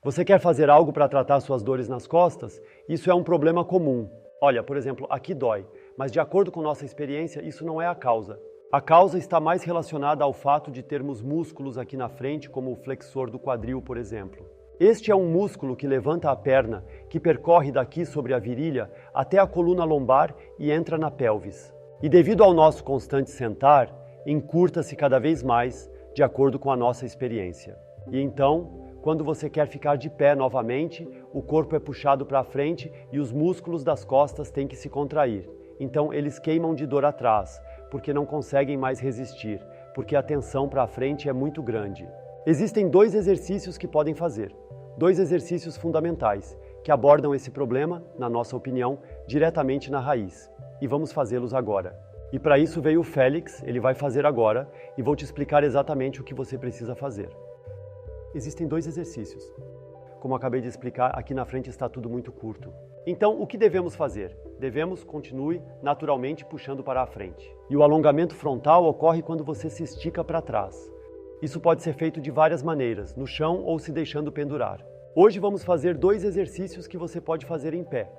Você quer fazer algo para tratar suas dores nas costas? Isso é um problema comum. Olha, por exemplo, aqui dói, mas de acordo com nossa experiência, isso não é a causa. A causa está mais relacionada ao fato de termos músculos aqui na frente, como o flexor do quadril, por exemplo. Este é um músculo que levanta a perna, que percorre daqui sobre a virilha até a coluna lombar e entra na pelvis. E devido ao nosso constante sentar, encurta-se cada vez mais, de acordo com a nossa experiência. E então, quando você quer ficar de pé novamente, o corpo é puxado para frente e os músculos das costas têm que se contrair. Então eles queimam de dor atrás, porque não conseguem mais resistir, porque a tensão para frente é muito grande. Existem 2 exercícios que podem fazer, 2 exercícios fundamentais, que abordam esse problema, na nossa opinião, diretamente na raiz. E vamos fazê-los agora. E para isso veio o Félix, ele vai fazer agora, e vou te explicar exatamente o que você precisa fazer. Existem 2 exercícios. Como acabei de explicar, aqui na frente está tudo muito curto. Então, o que devemos fazer? Continue naturalmente puxando para a frente. E o alongamento frontal ocorre quando você se estica para trás. Isso pode ser feito de várias maneiras, no chão ou se deixando pendurar. Hoje vamos fazer 2 exercícios que você pode fazer em pé,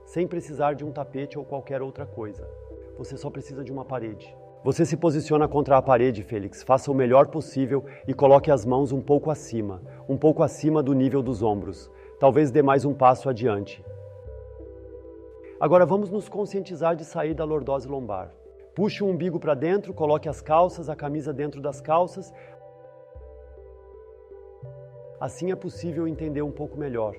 sem precisar de um tapete ou qualquer outra coisa. Você só precisa de uma parede. Você se posiciona contra a parede, Félix. Faça o melhor possível e coloque as mãos um pouco acima do nível dos ombros. Talvez dê mais um passo adiante. Agora vamos nos conscientizar de sair da lordose lombar. Puxe o umbigo para dentro, coloque as calças, a camisa dentro das calças. Assim é possível entender um pouco melhor.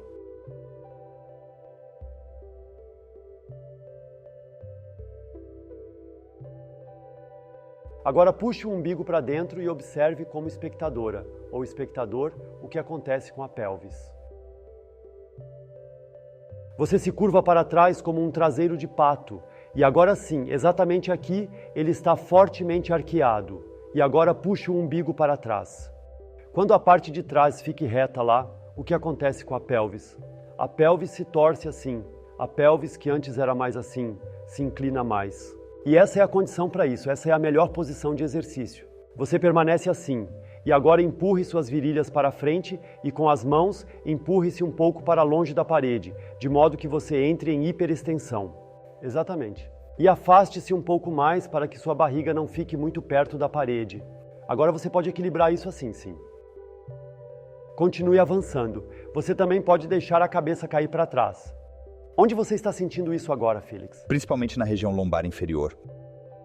Agora puxe o umbigo para dentro e observe como espectadora, ou espectador, o que acontece com a pelvis. Você se curva para trás como um traseiro de pato, e agora sim, exatamente aqui, ele está fortemente arqueado. E agora puxe o umbigo para trás. Quando a parte de trás fique reta lá, o que acontece com a pelvis? A pelvis se torce assim, a pelvis que antes era mais assim, se inclina mais. E essa é a condição para isso, essa é a melhor posição de exercício. Você permanece assim, e agora empurre suas virilhas para frente e com as mãos empurre-se um pouco para longe da parede, de modo que você entre em hiperextensão. Exatamente. E afaste-se um pouco mais para que sua barriga não fique muito perto da parede. Agora você pode equilibrar isso assim, sim. Continue avançando. Você também pode deixar a cabeça cair para trás. Onde você está sentindo isso agora, Félix? Principalmente na região lombar inferior.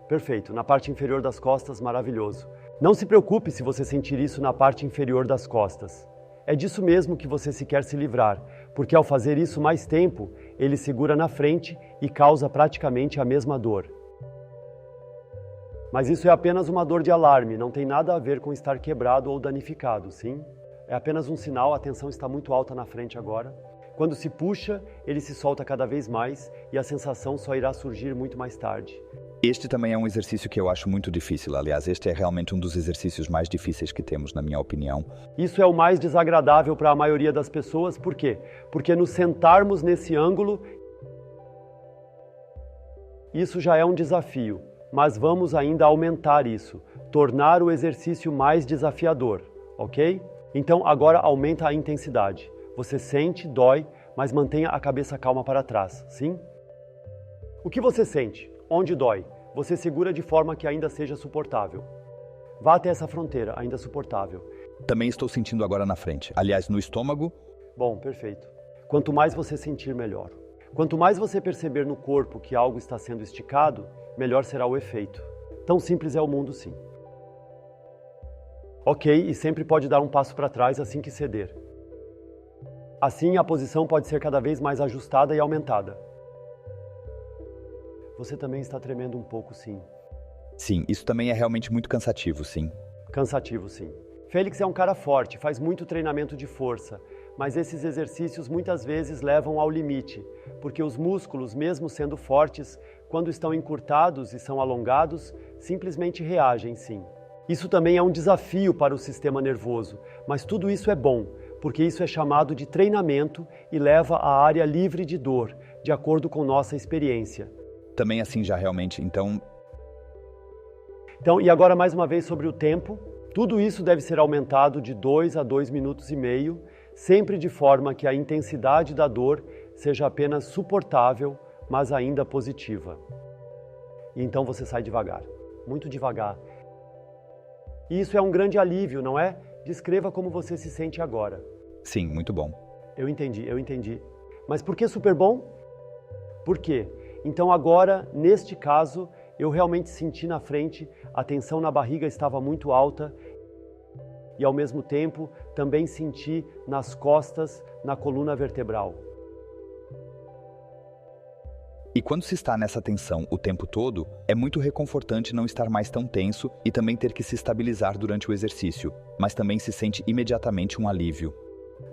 Perfeito, na parte inferior das costas, maravilhoso. Não se preocupe se você sentir isso na parte inferior das costas. É disso mesmo que você se quer se livrar, porque ao fazer isso mais tempo, ele segura na frente e causa praticamente a mesma dor. Mas isso é apenas uma dor de alarme, não tem nada a ver com estar quebrado ou danificado, sim? É apenas um sinal, a tensão está muito alta na frente agora. Quando se puxa, ele se solta cada vez mais e a sensação só irá surgir muito mais tarde. Este também é um exercício que eu acho muito difícil. Aliás, este é realmente um dos exercícios mais difíceis que temos, na minha opinião. Isso é o mais desagradável para a maioria das pessoas. Por quê? Porque nos sentarmos nesse ângulo, isso já é um desafio. Mas vamos ainda aumentar isso, tornar o exercício mais desafiador, ok? Então agora aumenta a intensidade. Você sente, dói, mas mantenha a cabeça calma para trás, sim? O que você sente? Onde dói? Você segura de forma que ainda seja suportável. Vá até essa fronteira, ainda suportável. Também estou sentindo agora na frente. Aliás, no estômago. Bom, perfeito. Quanto mais você sentir, melhor. Quanto mais você perceber no corpo que algo está sendo esticado, melhor será o efeito. Tão simples é o mundo, sim. Ok, e sempre pode dar um passo para trás assim que ceder. Assim, a posição pode ser cada vez mais ajustada e aumentada. Você também está tremendo um pouco, sim. Sim, isso também é realmente muito cansativo, sim. Cansativo, sim. Félix é um cara forte, faz muito treinamento de força, mas esses exercícios muitas vezes levam ao limite, porque os músculos, mesmo sendo fortes, quando estão encurtados e são alongados, simplesmente reagem, sim. Isso também é um desafio para o sistema nervoso, mas tudo isso é bom, porque isso é chamado de treinamento e leva à área livre de dor, de acordo com nossa experiência. Também assim já realmente, então, e agora mais uma vez sobre o tempo. Tudo isso deve ser aumentado de 2 a 2 minutos e meio, sempre de forma que a intensidade da dor seja apenas suportável, mas ainda positiva. E então você sai devagar, muito devagar. E isso é um grande alívio, não é? Descreva como você se sente agora. Sim, muito bom. Eu entendi. Mas por que super bom? Por quê? Então agora, neste caso, eu realmente senti na frente, a tensão na barriga estava muito alta e ao mesmo tempo também senti nas costas, na coluna vertebral. E quando se está nessa tensão o tempo todo, é muito reconfortante não estar mais tão tenso e também ter que se estabilizar durante o exercício, mas também se sente imediatamente um alívio.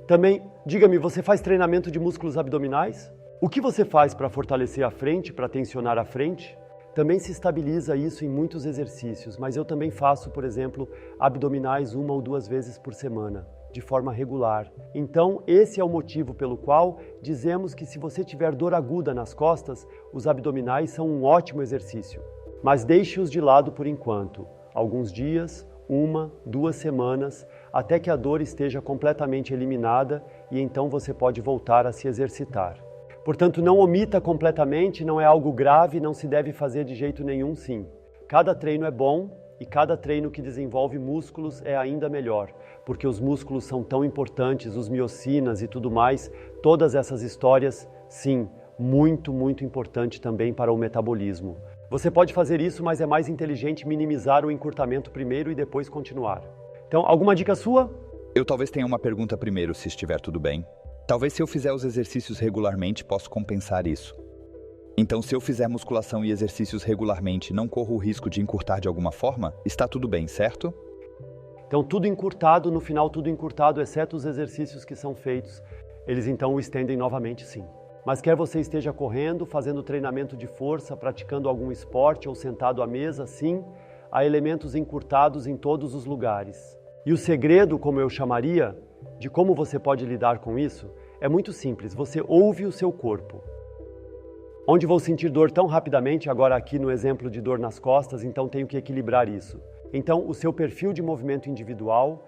Também, diga-me, você faz treinamento de músculos abdominais? O que você faz para fortalecer a frente, para tensionar a frente? Também se estabiliza isso em muitos exercícios, mas eu também faço, por exemplo, abdominais 1 ou 2 vezes por semana, de forma regular. Então, esse é o motivo pelo qual dizemos que se você tiver dor aguda nas costas, os abdominais são um ótimo exercício. Mas deixe-os de lado por enquanto, alguns dias, 1, 2 semanas, até que a dor esteja completamente eliminada e então você pode voltar a se exercitar. Portanto, não omita completamente, não é algo grave, não se deve fazer de jeito nenhum, sim. Cada treino é bom e cada treino que desenvolve músculos é ainda melhor, porque os músculos são tão importantes, os miocinas e tudo mais, todas essas histórias, sim, muito importante também para o metabolismo. Você pode fazer isso, mas é mais inteligente minimizar o encurtamento primeiro e depois continuar. Então, alguma dica sua? Eu talvez tenha uma pergunta primeiro, se estiver tudo bem. Talvez se eu fizer os exercícios regularmente, possa compensar isso. Então, se eu fizer musculação e exercícios regularmente, não corro o risco de encurtar de alguma forma? Está tudo bem, certo? Então, tudo encurtado, no final tudo encurtado, exceto os exercícios que são feitos. Eles então o estendem novamente, sim. Mas quer você esteja correndo, fazendo treinamento de força, praticando algum esporte ou sentado à mesa, sim, há elementos encurtados em todos os lugares. E o segredo, como eu chamaria, de como você pode lidar com isso, é muito simples. Você ouve o seu corpo. Onde vou sentir dor tão rapidamente, agora aqui no exemplo de dor nas costas, então tenho que equilibrar isso. Então, o seu perfil de movimento individual,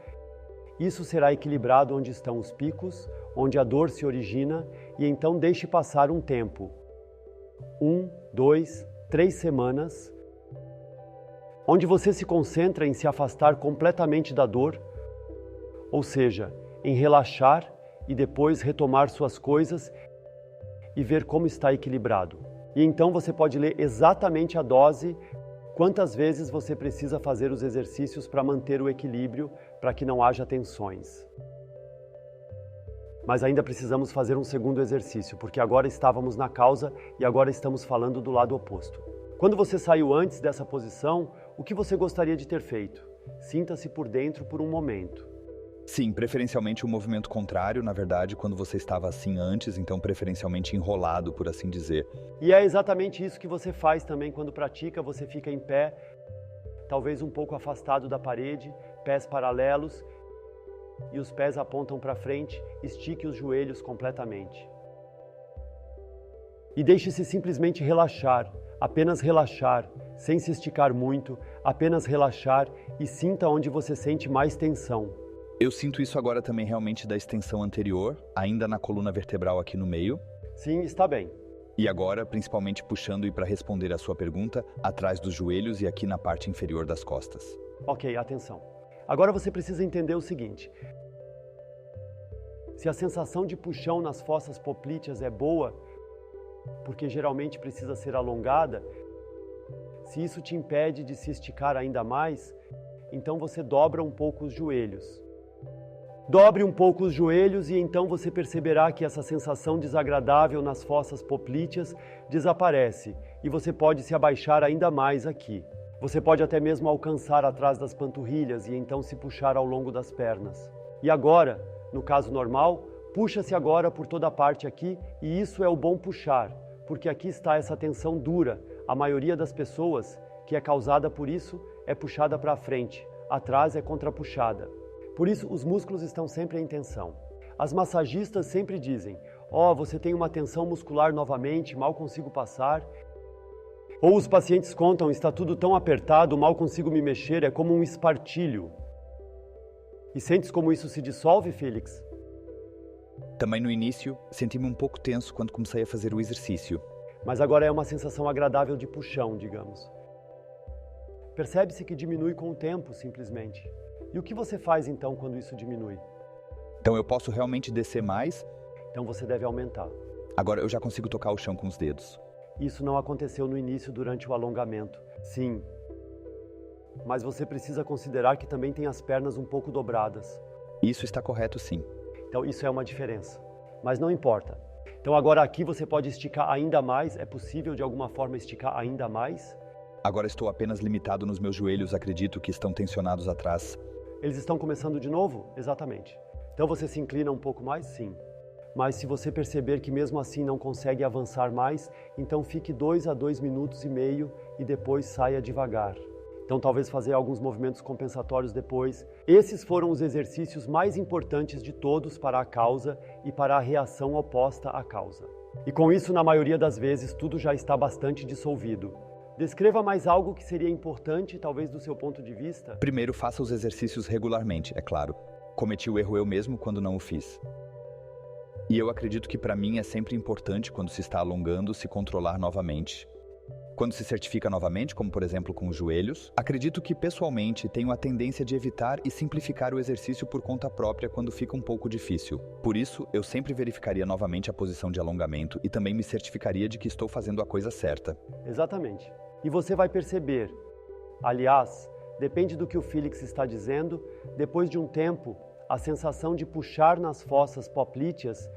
isso será equilibrado onde estão os picos, onde a dor se origina, e então deixe passar um tempo. 1, 2, 3 semanas, onde você se concentra em se afastar completamente da dor, ou seja, em relaxar e depois retomar suas coisas e ver como está equilibrado. E então você pode ler exatamente a dose, quantas vezes você precisa fazer os exercícios para manter o equilíbrio, para que não haja tensões. Mas ainda precisamos fazer um segundo exercício, porque agora estávamos na causa e agora estamos falando do lado oposto. Quando você saiu antes dessa posição, o que você gostaria de ter feito? Sinta-se por dentro por um momento. Sim, preferencialmente o movimento contrário, na verdade, quando você estava assim antes, então preferencialmente enrolado, por assim dizer. E é exatamente isso que você faz também quando pratica, você fica em pé, talvez um pouco afastado da parede, pés paralelos, e os pés apontam para frente, estique os joelhos completamente. E deixe-se simplesmente relaxar, apenas relaxar, sem se esticar muito, apenas relaxar e sinta onde você sente mais tensão. Eu sinto isso agora também realmente da extensão anterior, ainda na coluna vertebral aqui no meio. Sim, está bem. E agora, principalmente puxando e para responder a sua pergunta, atrás dos joelhos e aqui na parte inferior das costas. Ok, atenção. Agora você precisa entender o seguinte. Se a sensação de puxão nas fossas poplíteas é boa, porque geralmente precisa ser alongada, se isso te impede de se esticar ainda mais, então você dobra um pouco os joelhos. Dobre um pouco os joelhos e então você perceberá que essa sensação desagradável nas fossas poplíteas desaparece e você pode se abaixar ainda mais aqui. Você pode até mesmo alcançar atrás das panturrilhas e então se puxar ao longo das pernas. E agora, no caso normal, puxa-se agora por toda a parte aqui e isso é o bom puxar, porque aqui está essa tensão dura. A maioria das pessoas que é causada por isso é puxada para frente, atrás é contrapuxada. Por isso, os músculos estão sempre em tensão. As massagistas sempre dizem, você tem uma tensão muscular novamente, mal consigo passar. Ou os pacientes contam, está tudo tão apertado, mal consigo me mexer, é como um espartilho. E sentes como isso se dissolve, Félix? Também no início, senti-me um pouco tenso quando comecei a fazer o exercício. Mas agora é uma sensação agradável de puxão, digamos. Percebe-se que diminui com o tempo, simplesmente. E o que você faz então quando isso diminui? Então eu posso realmente descer mais? Então você deve aumentar. Agora eu já consigo tocar o chão com os dedos. Isso não aconteceu no início durante o alongamento. Sim. Mas você precisa considerar que também tem as pernas um pouco dobradas. Isso está correto, sim. Então isso é uma diferença. Mas não importa. Então agora aqui você pode esticar ainda mais. É possível de alguma forma esticar ainda mais? Agora estou apenas limitado nos meus joelhos, acredito que estão tensionados atrás. Eles estão começando de novo? Exatamente. Então você se inclina um pouco mais? Sim. Mas se você perceber que mesmo assim não consegue avançar mais, então fique 2 a 2,5 minutos e depois saia devagar. Então talvez fazer alguns movimentos compensatórios depois. Esses foram os exercícios mais importantes de todos para a causa e para a reação oposta à causa. E com isso, na maioria das vezes, tudo já está bastante dissolvido. Descreva mais algo que seria importante, talvez do seu ponto de vista. Primeiro, faça os exercícios regularmente, é claro. Cometi o erro eu mesmo quando não o fiz. E eu acredito que para mim é sempre importante, quando se está alongando, se controlar novamente. Quando se certifica novamente, como por exemplo com os joelhos, acredito que pessoalmente tenho a tendência de evitar e simplificar o exercício por conta própria quando fica um pouco difícil. Por isso, eu sempre verificaria novamente a posição de alongamento e também me certificaria de que estou fazendo a coisa certa. Exatamente. E você vai perceber, aliás, depende do que o Felix está dizendo, depois de um tempo, a sensação de puxar nas fossas poplíteas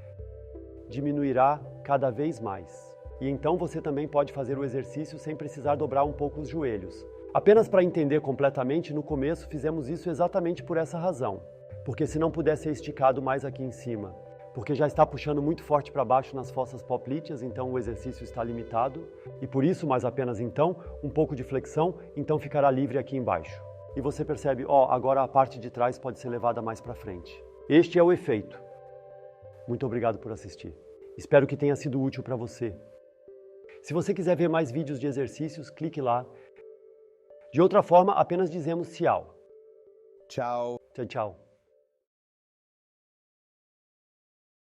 diminuirá cada vez mais. E então você também pode fazer o exercício sem precisar dobrar um pouco os joelhos. Apenas para entender completamente, no começo fizemos isso exatamente por essa razão. Porque se não puder ser esticado mais aqui em cima, porque já está puxando muito forte para baixo nas fossas poplíteas, então o exercício está limitado. E por isso, mas apenas então, um pouco de flexão, então ficará livre aqui embaixo. E você percebe, agora a parte de trás pode ser levada mais para frente. Este é o efeito. Muito obrigado por assistir. Espero que tenha sido útil para você. Se você quiser ver mais vídeos de exercícios, clique lá. De outra forma, apenas dizemos tchau. Tchau. Tchau, tchau.